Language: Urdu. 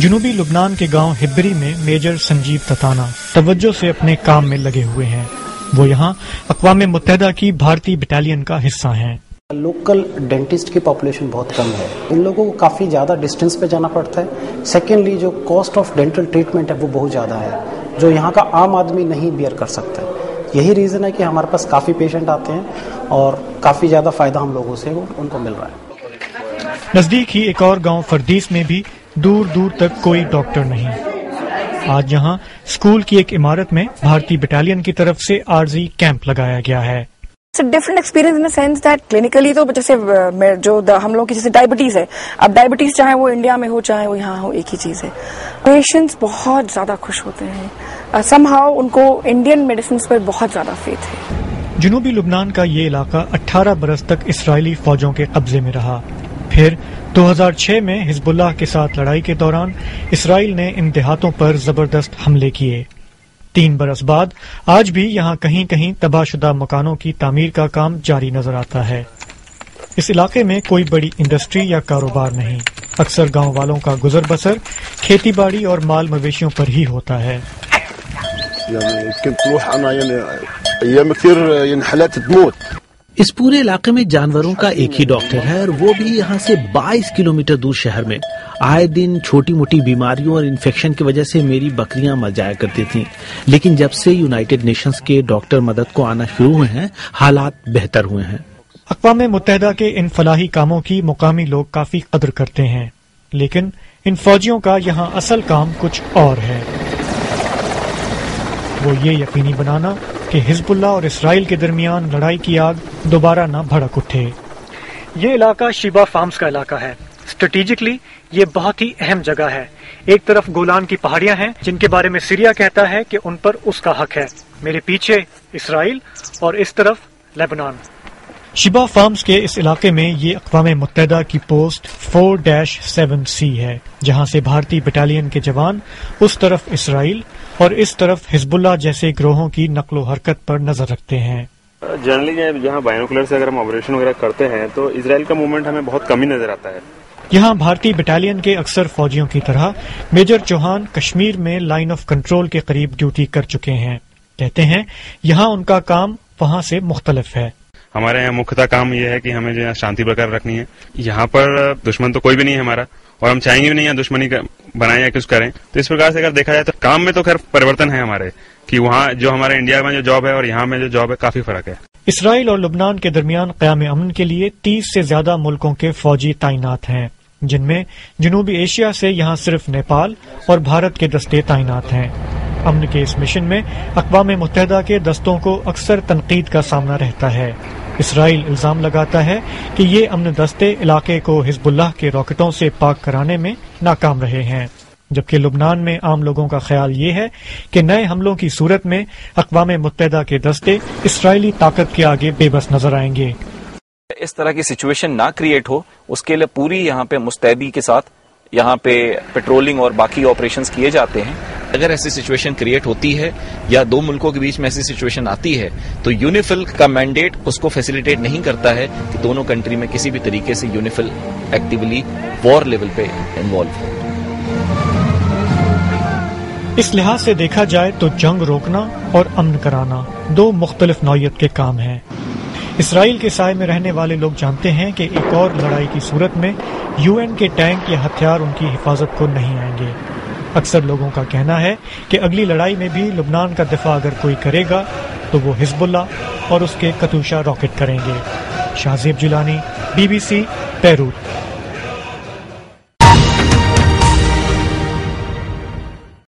جنوبی لبنان کے گاؤں ہبری میں میجر سنجیو تتانا توجہ سے اپنے کام میں لگے ہوئے ہیں. وہ یہاں اقوام متحدہ کی بھارتی بٹالین کا حصہ ہیں. لوکل ڈینٹسٹ کی پاپولیشن بہت کم ہے. ان لوگوں کو کافی زیادہ ڈسٹینس پہ جانا پڑتا ہے. سیکنڈلی جو کاسٹ آف ڈینٹل ٹریٹمنٹ ہے وہ بہت زیادہ ہے جو یہاں کا عام آدمی نہیں بیئر کر سکتا. یہی ریزن ہے کہ ہمارے پاس کافی پیشنٹ آتے ہیں اور کافی زیادہ فائدہ ہم لوگوں سے ان کو مل رہا ہے. نزدیک ہی ایک اور گاؤں فردیس میں بھی دور دور تک کوئی ڈاکٹر نہیں. آج یہاں اسکول کی ایک عمارت میں بھارتی بٹالین کی طرف سے عارضی کیمپ لگایا گیا ہے. Different experience in sense that clinically تو جیسے جو ہم لوگ کی جیسے ڈائبٹیز ہے, اب ڈائبٹیز چاہے وہ انڈیا میں ہو چاہے وہ یہاں ہو ایک ہی چیز ہے. پیشنٹس بہت زیادہ خوش ہوتے ہیں. سم ہاؤ ان کو انڈین میڈیسنس پر بہت زیادہ فیتھ ہے. جنوبی لبنان کا یہ علاقہ 18 برس تک اسرائیلی فوجوں کے قبضے میں رہا. پھر 2006 میں حزب اللہ کے ساتھ لڑائی کے دوران اسرائیل نے ان دیہاتوں پر زبردست حملے کیے. 3 برس بعد آج بھی یہاں کہیں کہیں تباہ شدہ مکانوں کی تعمیر کا کام جاری نظر آتا ہے. اس علاقے میں کوئی بڑی انڈسٹری یا کاروبار نہیں. اکثر گاؤں والوں کا گزر بسر کھیتی باڑی اور مال مویشیوں پر ہی ہوتا ہے. اس پورے علاقے میں جانوروں کا ایک ہی ڈاکٹر ہے اور وہ بھی یہاں سے 22 کلومیٹر دور شہر میں. آئے دن چھوٹی موٹی بیماریوں اور انفیکشن کی وجہ سے میری بکریاں مر جایا کرتی تھیں, لیکن جب سے یونائیٹڈ نیشنز کے ڈاکٹر مدد کو آنا شروع ہوئے ہیں حالات بہتر ہوئے ہیں. اقوام متحدہ کے ان فلاحی کاموں کی مقامی لوگ کافی قدر کرتے ہیں, لیکن ان فوجیوں کا یہاں اصل کام کچھ اور ہے. وہ یہ یقینی بنانا کہ حزب اللہ اور اسرائیل کے درمیان لڑائی کی آگ دوبارہ نہ بھڑک اٹھے. یہ علاقہ شیبا فارمز کا علاقہ ہے. اسٹریٹجکلی یہ بہت ہی اہم جگہ ہے. ایک طرف گولان کی پہاڑیاں ہیں جن کے بارے میں سیریا کہتا ہے کہ ان پر اس کا حق ہے. میرے پیچھے اسرائیل اور اس طرف لیبنان. شیبا فارمز کے اس علاقے میں یہ اقوام متحدہ کی پوسٹ 4-7C ہے, جہاں سے بھارتی بٹالین کے جوان اس طرف اسرائیل اور اس طرف حزب اللہ جیسے گروہوں کی نقل و حرکت پر نظر رکھتے ہیں. جنرلی جہاں بائنوکولر سے اگر ہم آپریشن وغیرہ کرتے ہیں تو اسرائیل کا موومنٹ ہمیں بہت کم ہی نظر آتا ہے. یہاں بھارتی بٹالین کے اکثر فوجیوں کی طرح میجر چوہان کشمیر میں لائن آف کنٹرول کے قریب ڈیوٹی کر چکے ہیں. کہتے ہیں یہاں ان کا کام وہاں سے مختلف ہے. ہمارے یہاں مکھتا کام یہ ہے کہ ہمیں جو ہے شانتی برقرار رکھنی ہے. یہاں پر دشمن تو کوئی بھی نہیں ہے ہمارا, اور ہم چاہیں گے بھی نہیں ہے دشمنی بنائیں یا کچھ کریں. تو اس پرکار سے اگر دیکھا جائے تو کام میں تو خیر پریورتن ہے ہمارے, کہ وہاں جو ہمارے انڈیا میں جو جاب ہے اور یہاں میں جو جاب ہے کافی فرق ہے. اسرائیل اور لبنان کے درمیان قیام امن کے لیے 30 سے زیادہ ملکوں کے فوجی تعینات ہیں, جن میں جنوبی ایشیا سے یہاں صرف نیپال اور بھارت کے دستے تعینات ہیں. امن کے اس مشن میں اقوام متحدہ کے دستوں کو اکثر تنقید کا سامنا رہتا ہے. اسرائیل الزام لگاتا ہے کہ یہ امن دستے علاقے کو حزب اللہ کے راکٹوں سے پاک کرانے میں ناکام رہے ہیں, جبکہ لبنان میں عام لوگوں کا خیال یہ ہے کہ نئے حملوں کی صورت میں اقوام متحدہ کے دستے اسرائیلی طاقت کے آگے بے بس نظر آئیں گے. اس طرح کی سچویشن نہ کریٹ ہو اس کے لیے پوری یہاں پہ مستعدی کے ساتھ یہاں پہ پیٹرولنگ اور باقی آپریشنز کیے جاتے ہیں. اگر ایسی سچویشن کریٹ ہوتی ہے یا دو ملکوں کے بیچ میں ایسی سچویشن آتی ہے تو یونیفل کا مینڈیٹ اس کو فیسیلیٹیٹ نہیں کرتا ہے کہ دونوں کنٹری میں کسی بھی طریقے سے یونیفل ایکٹیولی وار لیول پہ انوالو ہو. اس لحاظ سے دیکھا جائے تو جنگ روکنا اور امن کرانا دو مختلف نوعیت کے کام ہیں. اسرائیل کے سائے میں رہنے والے لوگ جانتے ہیں کہ ایک اور لڑائی کی صورت میں UN کے ٹینک یا ہتھیار ان کی حفاظت کو نہیں آئیں گے. اکثر لوگوں کا کہنا ہے کہ اگلی لڑائی میں بھی لبنان کا دفاع اگر کوئی کرے گا تو وہ حزب اللہ اور اس کے کتوشا راکٹ کریں گے. شاہ زیب جیلانی, BBC, بیروت.